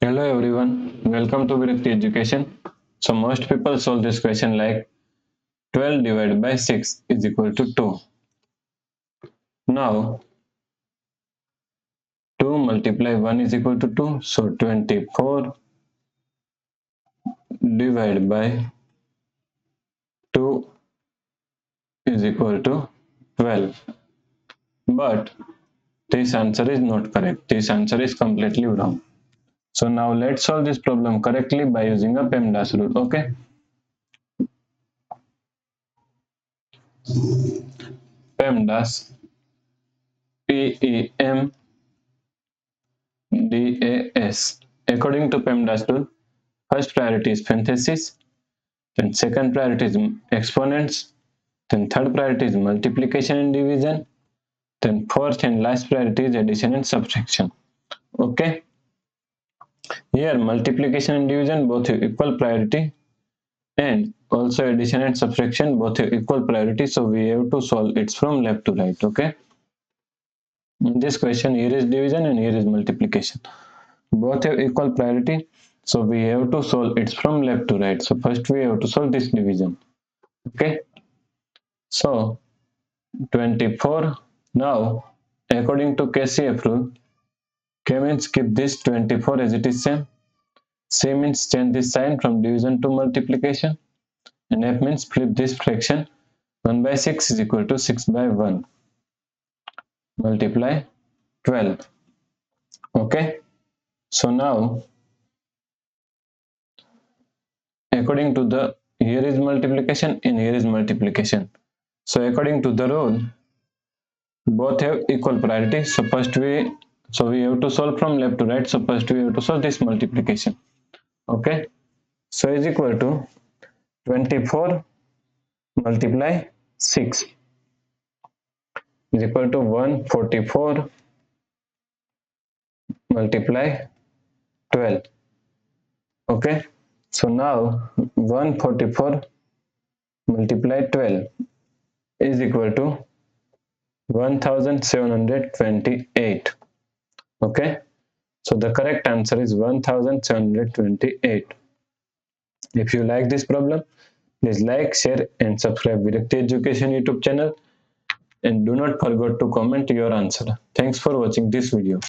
Hello everyone, welcome to Virakti Education. So most people solve this question like 12 divided by 6 is equal to 2. Now 2 multiply 1 is equal to 2. So 24 divided by 2 is equal to 12. But this answer is not correct. This answer is completely wrong. So now let's solve this problem correctly by using a PEMDAS rule. Okay. PEMDAS PEMDAS. According to PEMDAS rule, first priority is parenthesis, then second priority is exponents, then third priority is multiplication and division, then fourth and last priority is addition and subtraction. Okay. Here multiplication and division both have equal priority, and also addition and subtraction both have equal priority, so we have to solve it from left to right. Okay. In this question, here is division and here is multiplication. Both have equal priority, so we have to solve it from left to right. So first we have to solve this division. Okay. So 24. Now, according to KCF rule, K means keep this 24 as it is same. C means change this sign from division to multiplication. And F means flip this fraction. 1 by 6 is equal to 6 by 1. Multiply 12. Okay. So now, according to the, here is multiplication and here is multiplication. So according to the rule, both have equal priority. So we have to solve from left to right. So first we have to solve this multiplication. Okay. So is equal to 24 multiply 6 is equal to 144 multiply 12. Okay. So now 144 multiply 12 is equal to 1728. Okay. So the correct answer is 1728. If you like this problem, please like, share and subscribe Virakti Education YouTube channel, and do not forget to comment your answer. Thanks for watching this video.